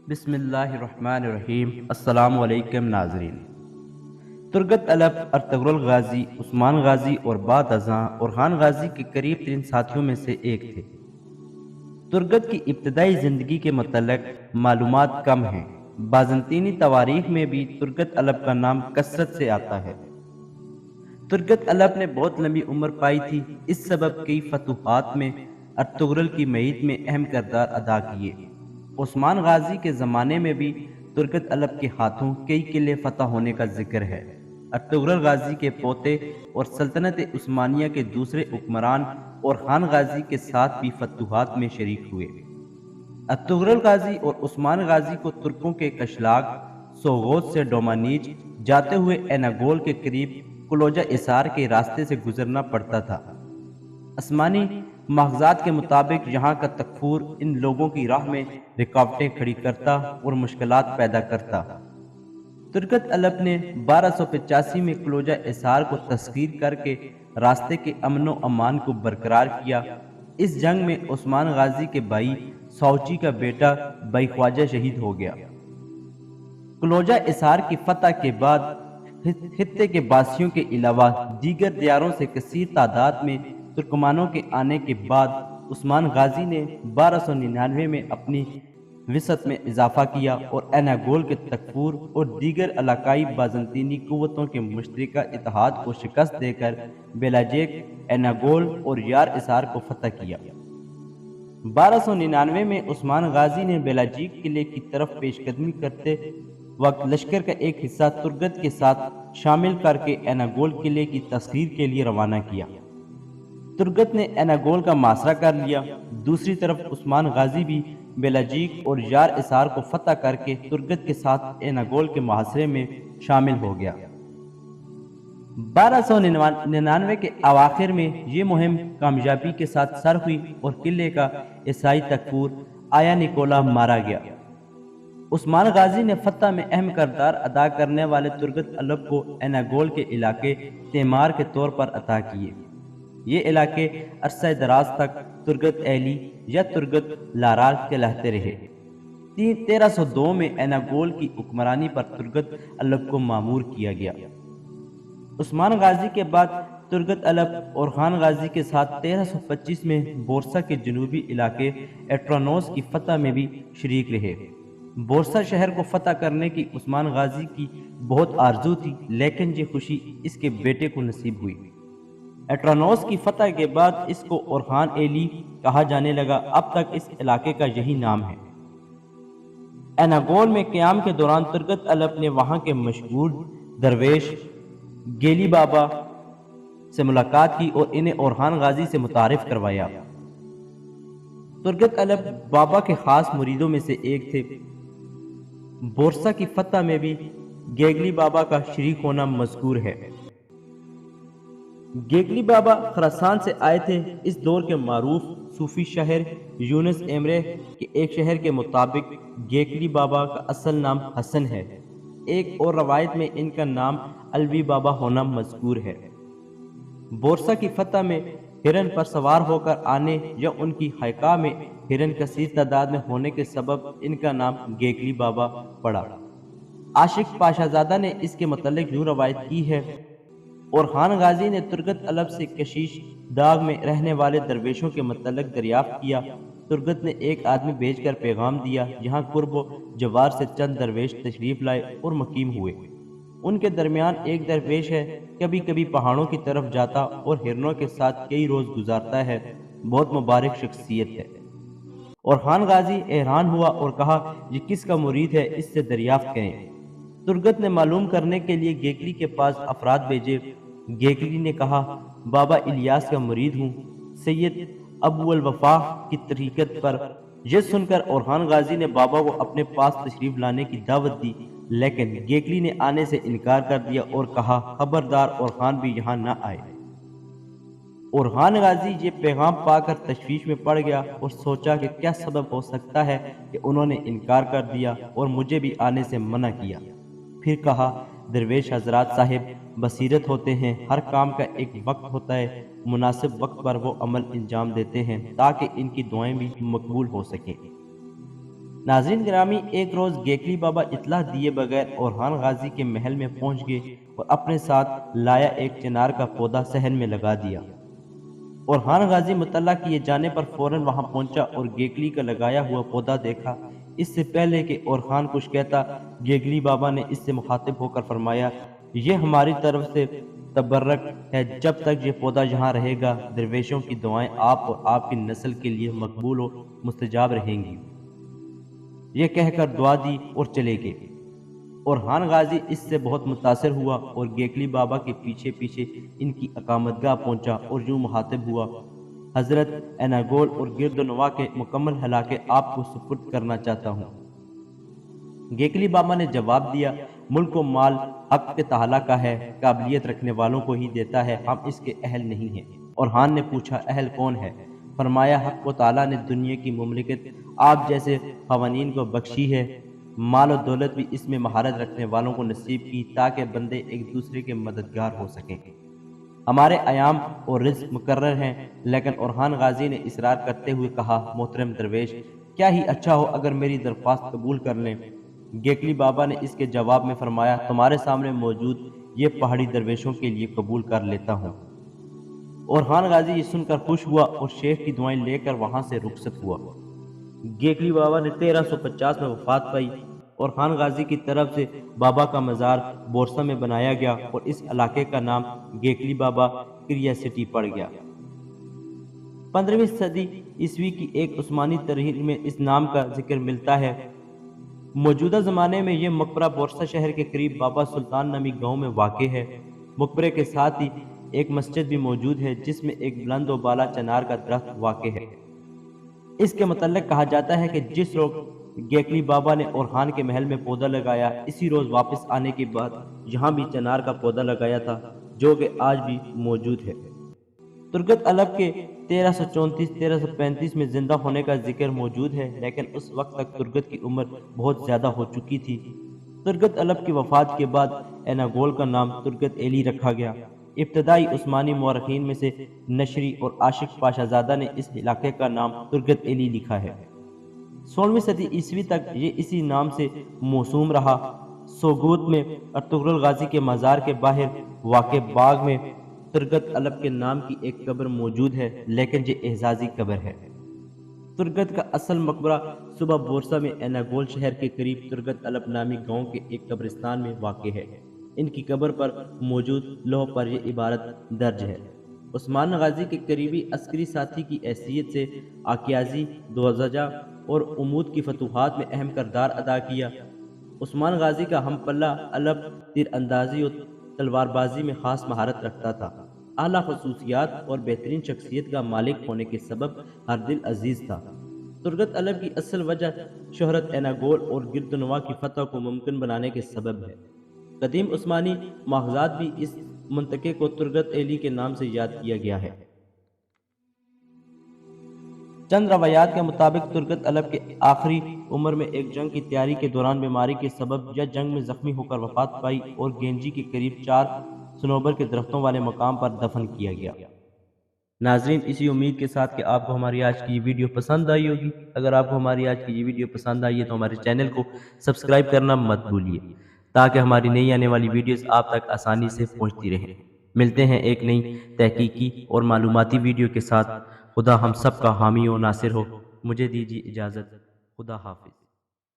بسم اللہ الرحمن الرحیم۔ السلام علیکم ناظرین۔ ترگت الب ارطغرل غازی، عثمان غازی اور بعد ازاں اورحان غازی کے قریب ترین ساتھیوں میں سے ایک تھے۔ ترگت کی ابتدائی زندگی کے متعلق معلومات کم ہیں۔ بازنطینی تواریخ میں بھی ترگت الب کا نام کثرت سے آتا ہے۔ ترگت الب نے بہت لمبی عمر پائی تھی، اس سبب کئی فتوحات میں ارطغرل کی معیت میں اہم کردار ادا کیے۔ عثمان غازی کے زمانے میں بھی ترگت الب کے ہاتھوں کئی قلعے فتح ہونے کا ذکر ہے۔ ارطغرل غازی کے پوتے اور سلطنت عثمانیہ کے دوسرے حکمران اورحان غازی کے ساتھ بھی فتوحات میں شریک ہوئے۔ ارطغرل غازی اور عثمان غازی کو ترکوں کے کشلاگ سوغوت سے ڈومانیچ جاتے ہوئے ایناگول کے قریب کلوجہ اسار کے راستے سے گزرنا پڑتا تھا۔ آسمانی ماخذات کے مطابق یہاں کا تکفور ان لوگوں کی راہ میں رکاوٹیں کھڑی کرتا اور مشکلات پیدا کرتا۔ ترگت الب نے 1285 میں کلوجہ اسار کو تسخیر کر کے راستے کے امن و امان کو برقرار کیا۔ اس جنگ میں عثمان غازی کے بھائی ساؤچی کا بیٹا بھائی خواجہ شہید ہو گیا۔ کلوجہ اسار کی فتح کے بعد خطے کے باسیوں کے علاوہ دیگر دیاروں سے کثیر تعداد میں ترکمانوں کے آنے کے بعد عثمان غازی نے 1299 میں اپنی وسعت میں اضافہ کیا اور ایناگول کے تکفور اور دیگر علاقائی بازنطینی قوتوں کے مشترکہ اتحاد کو شکست دے کر بیلاجیک، ایناگول اور یار اسار کو فتح کیا۔ 1299 میں عثمان غازی نے بیلاجیک قلعے کی طرف پیش قدمی کرتے وقت لشکر کا ایک حصہ ترگت کے ساتھ شامل کر کے ایناگول قلعے کی تسخیر کے لیے روانہ کیا۔ ترگت نے ایناگول کا محاصرہ کر لیا۔ دوسری طرف عثمان غازی بھی بیلاجیک اور یار اسار کو فتح کر کے ترگت کے ساتھ ایناگول کے محاصرے میں شامل ہو گیا۔ 1299 کے اواخر میں یہ مہم کامیابی کے ساتھ سر ہوئی اور قلعے کا عیسائی تکفور آیا نکولا مارا گیا۔ عثمان غازی نے فتح میں اہم کردار ادا کرنے والے ترگت الب کو ایناگول کے علاقے تیمار کے طور پر عطا کیے۔ یہ علاقے عرصہ دراز تک ترگت ایلی یا ترگت لارال کہلاتے رہے۔ 1302 میں ایناگول کی حکمرانی پر ترگت الب کو مامور کیا گیا۔ عثمان غازی کے بعد ترگت الب اورحان غازی کے ساتھ 1325 میں بورسا کے جنوبی علاقے ایٹرانوس کی فتح میں بھی شریک رہے۔ بورسا شہر کو فتح کرنے کی عثمان غازی کی بہت آرزو تھی، لیکن یہ خوشی اس کے بیٹے کو نصیب ہوئی۔ ایٹرانوس کی فتح کے بعد اس کو اورحان ایلی کہا جانے لگا۔ اب تک اس علاقے کا یہی نام ہے۔ ایناگول میں قیام کے دوران ترگت الب نے وہاں کے مشہور درویش گیلی بابا سے ملاقات کی اور انہیں اورحان غازی سے متعارف کروایا۔ ترگت الب بابا کے خاص مریدوں میں سے ایک تھے۔ بورسا کی فتح میں بھی گیگلی بابا کا شریک ہونا مذکور ہے۔ گیگلی بابا خراسان سے آئے تھے۔ اس دور کے معروف صوفی شاعر یونس ایمرے کے ایک شعر کے مطابق گیگلی بابا کا اصل نام حسن ہے۔ ایک اور روایت میں ان کا نام الوی بابا ہونا مذکور ہے۔ بورسا کی فتح میں ہرن پر سوار ہو کر آنے یا ان کی حیقہ میں ہرن کثیر تعداد میں ہونے کے سبب ان کا نام گیگلی بابا پڑا۔ عاشق پاشا زادہ نے اس کے متعلق یوں روایت کی ہے: اورحان غازی نے ترگت الب سے کشیش داغ میں رہنے والے درویشوں کے متعلق دریافت کیا۔ ترگت نے ایک آدمی بھیج کر پیغام دیا۔ یہاں قرب و جوار سے چند درویش تشریف لائے اور مقیم ہوئے۔ ان کے درمیان ایک درویش ہے، کبھی کبھی پہاڑوں کی طرف جاتا اور ہرنوں کے ساتھ کئی روز گزارتا ہے، بہت مبارک شخصیت ہے۔ اورحان غازی حیران ہوا اور کہا، یہ کس کا مرید ہے، اس سے دریافت کریں۔ ترگت نے معلوم کرنے کے لیے گیگلی کے پاس افراد بھیجے۔ گیگلی نے کہا، بابا الیاس کا مرید ہوں، سید ابو الوفا کی طریقت پر۔ یہ سن کر اورحان غازی نے بابا کو اپنے پاس تشریف لانے کی دعوت دی، لیکن گیگلی نے آنے سے انکار کر دیا اور کہا، خبردار اورحان بھی یہاں نہ آئے۔ اورحان غازی یہ پیغام پا کر تشویش میں پڑ گیا اور سوچا کہ کیا سبب ہو سکتا ہے کہ انہوں نے انکار کر دیا اور مجھے بھی آنے سے منع کیا۔ پھر کہا، درویش حضرات صاحب بصیرت ہوتے ہیں، ہر کام کا ایک وقت ہوتا ہے، مناسب وقت پر وہ عمل انجام دیتے ہیں تاکہ ان کی دعائیں بھی مقبول ہو سکیں۔ ناظرین گرامی، ایک روز گیکلی بابا اطلاع دیے بغیر اورحان غازی کے محل میں پہنچ گئے اور اپنے ساتھ لایا ایک چنار کا پودا صحن میں لگا دیا۔ اورحان غازی مطلع کیے جانے پر فوراً وہاں پہنچا اور گیکلی کا لگایا ہوا پودا دیکھا۔ اس سے پہلے کہ اورحان کچھ کہتا، گیکلی بابا نے اس سے مخاطب ہو کر فرمایا، یہ ہماری طرف سے تبرک ہے، جب تک یہ پودا یہاں رہے گا درویشوں کی دعائیں آپ اور آپ کی نسل کے لیے مقبول و مستجاب رہیں گی۔ یہ کہہ کر دعا دی اور چلے گئے۔ اورحان غازی اس سے بہت متاثر ہوا اور گیکلی بابا کے پیچھے پیچھے ان کی اقامتگاہ پہنچا اور یوں مخاطب ہوا، حضرت ایناگول اور گرد و نواح کے مکمل ہلاکے آپ کو سپرد کرنا چاہتا ہوں۔ گیکلی بابا نے جواب دیا، ملک و مال حق کے تعالیٰ کا ہے، قابلیت رکھنے والوں کو ہی دیتا ہے، ہم اس کے اہل نہیں ہیں۔ اورحان نے پوچھا، اہل کون ہے؟ فرمایا، حق و تعالیٰ نے دنیا کی مملکت آپ جیسے قوانین کو بخشی ہے، مال و دولت بھی اس میں مہارت رکھنے والوں کو نصیب کی تاکہ بندے ایک دوسرے کے مددگار ہو سکیں۔ ہمارے ایام اور رزق مقرر ہیں، لیکن اورحان غازی نے اصرار کرتے ہوئے کہا، محترم درویش، کیا ہی اچھا ہو اگر میری درخواست قبول کر لیں۔ گیکلی بابا نے اس کے جواب میں فرمایا، تمہارے سامنے موجود یہ پہاڑی درویشوں کے لیے قبول کر لیتا ہوں۔ اورحان غازی یہ سن کر خوش ہوا اور شیخ کی دعائیں لے کر وہاں سے رخصت ہوا۔ گیکلی بابا نے 1350 میں وفات پائی۔ اورحان غازی کی طرف سے بابا کا مزار بورسا میں بنایا گیا اور اس علاقے کا نام گیکلی بابا کریا سٹی پڑ گیا۔ 15ویں صدی عیسوی کی ایک عثمانی تحریر میں اس نام کا ذکر ملتا ہے۔ موجودہ زمانے میں یہ مقبرہ بورسا شہر کے قریب بابا سلطان نامی گاؤں میں واقع ہے۔ مقبرے کے ساتھ ہی ایک مسجد بھی موجود ہے جس میں ایک بلند و بالا چنار کا درخت واقع ہے۔ اس کے متعلق کہا جاتا ہے کہ جس روز گیکلی بابا نے اورحان کے محل میں پودا لگایا، اسی روز واپس آنے کے بعد یہاں بھی چنار کا پودا لگایا تھا، جو کہ آج بھی موجود ہے۔ ترگت الب کے 1334-1335 میں زندہ ہونے کا ذکر موجود ہے، لیکن اس وقت تک ترگت کی عمر بہت زیادہ ہو چکی تھی۔ ترگت الب کی وفات کے بعد ایناگول کا نام ترگت ایلی رکھا گیا۔ ابتدائی عثمانی مورخین میں سے نشری اور عاشق پاشا زادہ نے اس علاقے کا نام ترگت ایلی لکھا ہے۔ 16ویں صدی عیسوی تک یہ اسی نام سے موسوم رہا۔ سوگوت میں ارطغرل غازی کے مزار کے باہر واقع باغ میں ترگت الب کے نام کی ایک قبر موجود ہے، لیکن یہ اعزازی قبر ہے۔ ترگت کا اصل مقبرہ صوبہ بورسا میں ایناگول شہر کے قریب ترگت الب نامی گاؤں کے ایک قبرستان میں واقع ہے۔ ان کی قبر پر موجود لوح پر یہ عبارت درج ہے، عثمان غازی کے قریبی عسکری ساتھی کی حیثیت سے عکازی، دوزجہ اور عمود کی فتوحات میں اہم کردار ادا کیا۔ عثمان غازی کا ہم پلہ الب تیر اندازی اور تلوار بازی میں خاص مہارت رکھتا تھا۔ اعلیٰ خصوصیات اور بہترین شخصیت کا مالک ہونے کے سبب ہر دل عزیز تھا۔ ترگت الب کی اصل وجہ شہرت ایناگول اور گرد و نواح کی فتح کو ممکن بنانے کے سبب ہے۔ قدیم عثمانی ماخذات بھی اس منطقے کو ترگت ایلی کے نام سے یاد کیا گیا ہے۔ چند روایات کے مطابق ترگت الب کے آخری عمر میں ایک جنگ کی تیاری کے دوران بیماری کے سبب یا جنگ میں زخمی ہو کر وفات پائی اور گینجی کے قریب 4 صنوبر کے درختوں والے مقام پر دفن کیا گیا۔ ناظرین، اسی امید کے ساتھ کہ آپ کو ہماری آج کی یہ ویڈیو پسند آئی ہوگی۔ اگر آپ کو ہماری آج کی یہ ویڈیو پسند آئی ہے تو ہمارے چینل کو سبسکرائب کرنا مت بھولیے تاکہ ہماری نئی آنے والی ویڈیوز آپ تک آسانی سے پہنچتی رہیں۔ ملتے ہیں ایک نئی تحقیقی اور معلوماتی ویڈیو کے ساتھ۔ خدا ہم سب کا حامی و ناصر ہو۔ مجھے دیجیے اجازت۔ خدا حافظ۔